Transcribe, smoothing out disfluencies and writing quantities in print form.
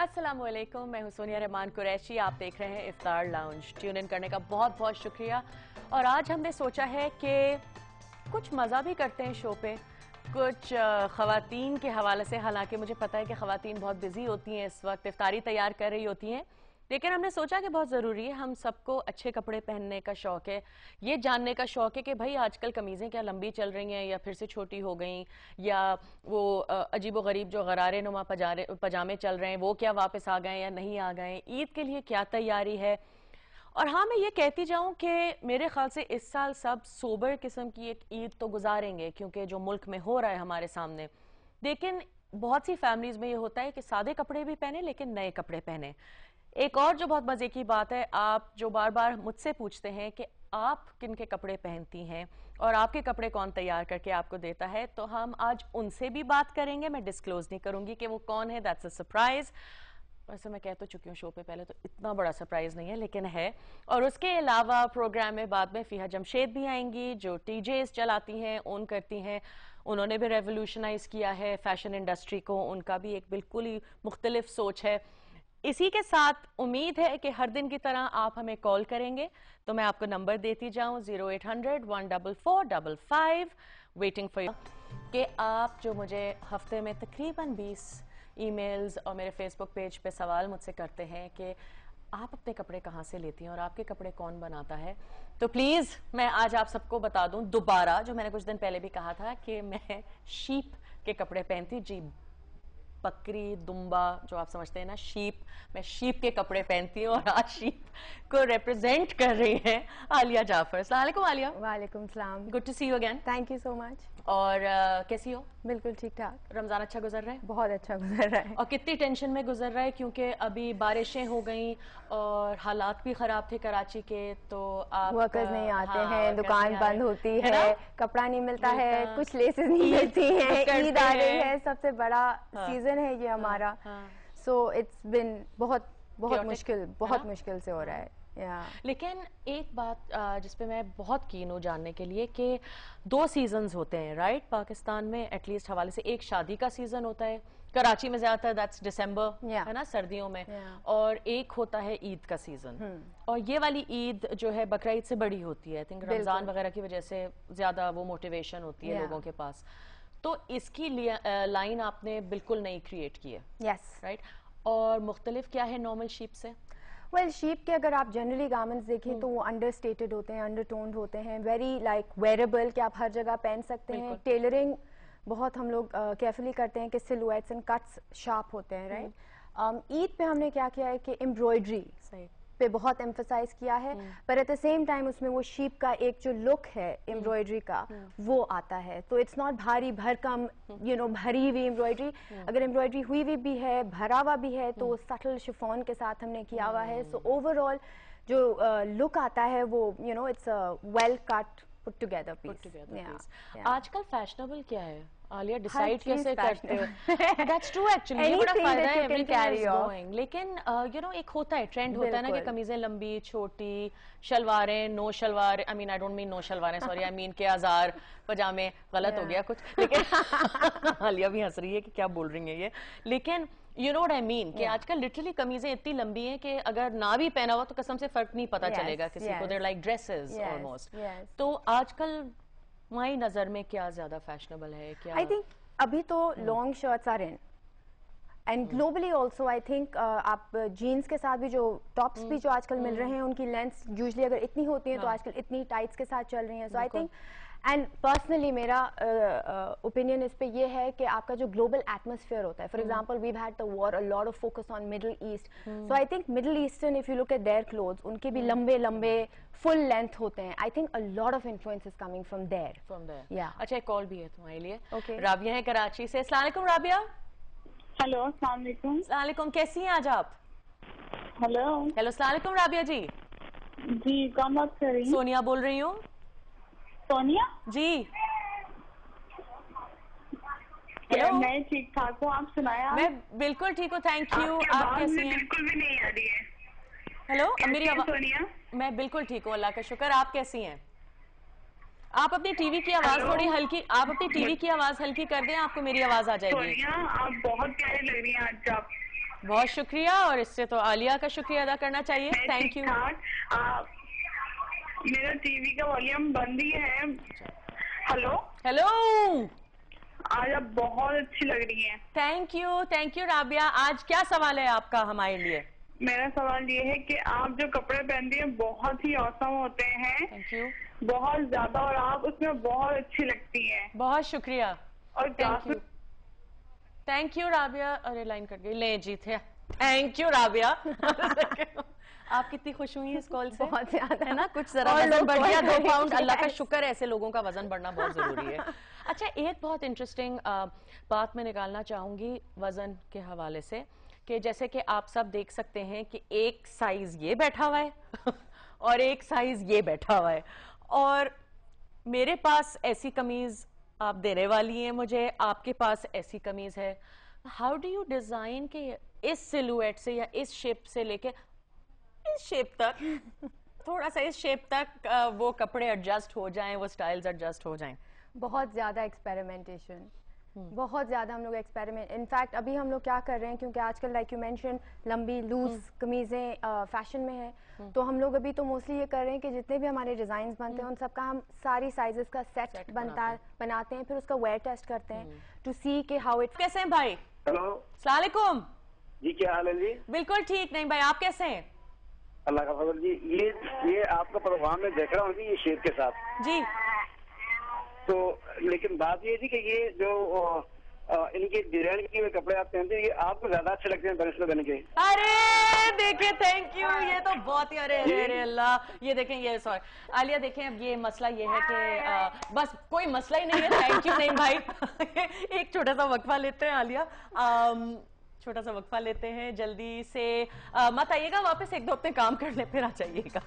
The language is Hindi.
अस्सलामुअलैकुम, मैं हूं सोनिया रहमान कुरैशी। आप देख रहे हैं इफ्तार लाउंज। ट्यून इन करने का बहुत बहुत शुक्रिया। और आज हमने सोचा है कि कुछ मज़ा भी करते हैं शो पे, कुछ ख़वातीन के हवाले से। हालांकि मुझे पता है कि ख़वातीन बहुत बिजी होती हैं, इस वक्त इफ्तारी तैयार कर रही होती हैं, लेकिन हमने सोचा कि बहुत ज़रूरी है, हम सबको अच्छे कपड़े पहनने का शौक़ है, ये जानने का शौक़ है कि भाई आजकल कमीज़ें क्या लंबी चल रही हैं या फिर से छोटी हो गई, या वो अजीब व गरीब जो गरारे नुमा पजामे चल रहे हैं वो क्या वापस आ गए या नहीं आ गए, ईद के लिए क्या तैयारी है। और हाँ, मैं ये कहती जाऊँ कि मेरे ख्याल से इस साल सब सोबर किस्म की एक ईद तो गुजारेंगे, क्योंकि जो मुल्क में हो रहा है हमारे सामने। लेकिन बहुत सी फैमिलीज़ में ये होता है कि सादे कपड़े भी पहने लेकिन नए कपड़े पहने। एक और जो बहुत मजे की बात है, आप जो बार बार मुझसे पूछते हैं कि आप किन के कपड़े पहनती हैं और आपके कपड़े कौन तैयार करके आपको देता है, तो हम आज उनसे भी बात करेंगे। मैं डिस्क्लोज नहीं करूंगी कि वो कौन है, दैट्स अ सरप्राइज। वैसे मैं कह तो चुकी हूँ शो पे पहले, तो इतना बड़ा सरप्राइज नहीं है लेकिन है। और उसके अलावा प्रोग्राम में बाद में फ़िहा जमशेद भी आएंगी, जो टीजेस चलाती हैं, ओन करती हैं। उन्होंने भी रेवोल्यूशनाइज किया है फैशन इंडस्ट्री को, उनका भी एक बिल्कुल ही मुख्तलिफ सोच है। इसी के साथ उम्मीद है कि हर दिन की तरह आप हमें कॉल करेंगे, तो मैं आपको नंबर देती जाऊं 0800 14455, वेटिंग फॉर यू। कि आप जो मुझे हफ्ते में तकरीबन 20 ईमेल्स और मेरे फेसबुक पेज पे सवाल मुझसे करते हैं कि आप अपने कपड़े कहाँ से लेती हैं और आपके कपड़े कौन बनाता है, तो प्लीज़ मैं आज आप सबको बता दूं दोबारा, जो मैंने कुछ दिन पहले भी कहा था कि मैं शीप के कपड़े पहनती। जी, बकरी, दुम्बा, जो आप समझते हैं ना, शीप। मैं शीप के कपड़े पहनती हूँ और आज शीप को रिप्रेजेंट कर रही हैं आलिया जाफर। अस्सलाम वालेकुम आलिया। वालेकुम सलाम। Good to see you again. Thank you so much. और कैसी हो? बिल्कुल ठीक ठाक। रमजान अच्छा गुजर रहा है? बहुत अच्छा गुजर रहा है। और कितनी टेंशन में गुजर रहा है, क्योंकि अभी बारिशें हो गई और हालात भी खराब थे कराची के, तो आप वर्कर्स नहीं आते हैं, दुकान बंद होती है, कपड़ा नहीं मिलता है, कुछ लेसेस नहीं मिलती हैं, ईद आ रही है, सबसे बड़ा सीजन है ये हमारा। सो इट्स बिन बहुत मुश्किल से हो रहा है। लेकिन एक बात जिसपे मैं बहुत कीन हूँ जानने के लिए, कि 2 सीजन्स होते हैं राइट पाकिस्तान में, एटलीस्ट हवाले से। एक शादी का सीजन होता है कराची में ज्यादातर, दैट्स दिसंबर, है ना, सर्दियों में। और एक होता है ईद का सीजन। और ये वाली ईद जो है बकरा ईद से बड़ी होती है, आई थिंक रमजान वगैरह की वजह से ज्यादा वो मोटिवेशन होती है लोगों के पास। तो इसकी लाइन आपने बिल्कुल नई क्रिएट की है। Yes right. और मुख्तलिफ क्या है नॉर्मल शीप से? वेल, शीप के अगर आप जनरली गारमेंट्स देखें तो वो अंडरस्टेटेड होते हैं, अंडरटोन्ड होते हैं, वेरी लाइक वेरेबल, कि आप हर जगह पहन सकते हैं। टेलरिंग बहुत हम लोग केयरफुली करते हैं कि सिलुएट्स एंड कट्स शार्प होते हैं, राइट। ईद पे हमने क्या किया है कि एम्ब्रॉयडरी पे बहुत एम्फसाइज किया है, पर एट द सेम टाइम उसमें वो शीप का एक जो लुक है एम्ब्रॉयडरी का वो आता है। तो इट्स नॉट भारी भरकम, यू नो, भरी हुई एम्ब्रॉयडरी। अगर एम्ब्रॉयडरी हुई हुई भी है, भरा हुआ भी है, तो सटल शिफॉन के साथ हमने किया हुआ है। सो ओवरऑल जो लुक आता है वो, you know, it's well cut, put together piece. आजकल फैशनेबल क्या है आलिया, डिसाइड कैसे करते हो? दैट्स ट्रू एक्चुअली, ये बड़ा फायदा है, एवरीथिंग इज गोइंग। लेकिन यू नो एक होता है ट्रेंड, होता है ना कि कमीजें लंबी छोटी, शलवारें नो शलवार, I mean I don't mean no शलवारें, सॉरी, आई मीन के आजार पजामे, गलत हो गया कुछ, लेकिन आलिया भी हंस रही है कि क्या बोल रही है ये। लेकिन you know what I mean, कि आजकल लिटरली कमीजें इतनी लंबी हैं कि अगर ना भी पहना हुआ तो कसम से फर्क नहीं पता चलेगा किसी को, देयर लाइक ड्रेसेस ऑलमोस्ट। तो आजकल तुम्हारी नजर में क्या ज्यादा फैशनेबल है? क्या आई थिंक अभी तो long shirts are in, and globally also I think आप जीन्स के साथ भी जो टॉप्स भी जो आजकल मिल रहे हैं, उनकी लेंथ यूजुअली अगर इतनी होती है तो आजकल इतनी टाइट्स के साथ चल रही हैं। सो आई थिंक, एंड पर्सनली मेरा ओपिनियन इस पे ये है कि आपका जो ग्लोबल एटमॉस्फेयर होता है, for example we had the war, a lot of focus on middle east. So I think middle eastern, if you look at their clothes, उनके भी लंबे लंबे फुल लेंथ होते हैं। I think a lot of influence is coming from there. या अच्छा, एक कॉल भी है तुम्हारे लिए। ओके, राबिया है कराची से। अस्सलाम वालेकुम राबिया। हेलो, अस्सलाम वालेकुम। अस्सलाम वालेकुम, कैसी हैं आज आप? हेलो हेलो, अस्सलाम वालेकुम राबिया जी। जी, कौन बात कर रही हैं? सोनिया बोल रही हूँ। सोनिया जी। मैं ठीक ठाक हूँ, आप सुनाया? मैं बिल्कुल ठीक हूँ, थैंक यू। आप कैसी हैं? बिल्कुल भी नहीं आ रही है। हेलो, मेरी आवाज? सोनिया, मैं बिल्कुल ठीक हूँ, अल्लाह का शुक्र। आप कैसी हैं? आप अपनी टीवी की आवाज थोड़ी हल्की, आप अपनी टीवी की आवाज हल्की कर दें, आपको मेरी आवाज आ जाएगी। सोनिया, आप बहुत प्यारी लग रही हैं आज। आप बहुत शुक्रिया, और इससे तो आलिया का शुक्रिया अदा करना चाहिए। Thank you. मेरा टीवी का वॉल्यूम बंद ही है। हेलो हेलो, आज आप बहुत अच्छी लग रही हैं। Thank you Rabia. आज क्या सवाल है आपका हमारे लिए? मेरा सवाल ये है कि आप जो कपड़े पहनती हैं बहुत ही औसम होते हैं। थैंक यू, बहुत ज्यादा, और आप उसमें बहुत अच्छी लगती हैं। बहुत शुक्रिया। और थैंक यू राबिया। अरे लाइन कट गई, ले जी थे। Thank you Rabia. आप कितनी खुश हुई इस कॉल से? बहुत ज्यादा, है ना, कुछ जरा वजन बढ़ गया 2 पाउंड। अल्लाह का शुक्र है, ऐसे लोगों का वजन बढ़ना बहुत जरूरी है। अच्छा, एक बहुत इंटरेस्टिंग बात मैं निकालना चाहूंगी वजन के हवाले से, कि जैसे कि आप सब देख सकते हैं कि एक साइज ये बैठा हुआ है और एक साइज ये बैठा हुआ है, और मेरे पास ऐसी कमीज आप देने वाली हैं मुझे, आपके पास ऐसी कमीज है। हाउ डू यू डिजाइन के इस सिलुएट से या इस शेप से लेके इस शेप तक, थोड़ा सा इस शेप तक वो कपड़े एडजस्ट हो जाएं, वो स्टाइल्स एडजस्ट हो जाएं? बहुत ज्यादा एक्सपेरिमेंटेशन, बहुत ज्यादा हम लोग एक्सपेरिमेंट। इनफैक्ट अभी हम लोग क्या कर रहे हैं, क्योंकि आजकल लाइक यू मेंशन लंबी लूज कमीजें फैशन में है, तो हम लोग अभी तो मोस्टली ये कर रहे हैं कि जितने भी हमारे डिजाइन बनते हैं उन सबका हम सारी साइजेस का सेट बनाते हैं, फिर उसका वेयर टेस्ट करते हैं टू सी के हाउ इट। कैसे हैं भाई? हेलो, अस्सलाम वालेकुम जी क्या हाल है जी? बिल्कुल ठीक। नहीं भाई, आप कैसे हैं? अल्लाह का फजल जी। ये आपका प्रोग्राम में देख रहा हूँ जी, ये शेर के साथ जी। तो लेकिन बात ये थी कि ये जो इनके डिजाइन के कपड़े आप पहनते हैं, ये आपको ज्यादा अच्छे लगते हैं बनस्बत बन के। अरे देखिए, थैंक यू, ये तो बहुत ही, अरे अल्लाह, ये देखें, ये सॉरी आलिया, देखें अब ये मसला ये है कि बस कोई मसला ही नहीं है। थैंक यू नहीं भाई। एक छोटा सा वक्फा लेते हैं आलिया, छोटा सा वक्फा लेते हैं, जल्दी से मत आइएगा वापस, 1-2 अपने काम कर ले फिर आ जाइएगा।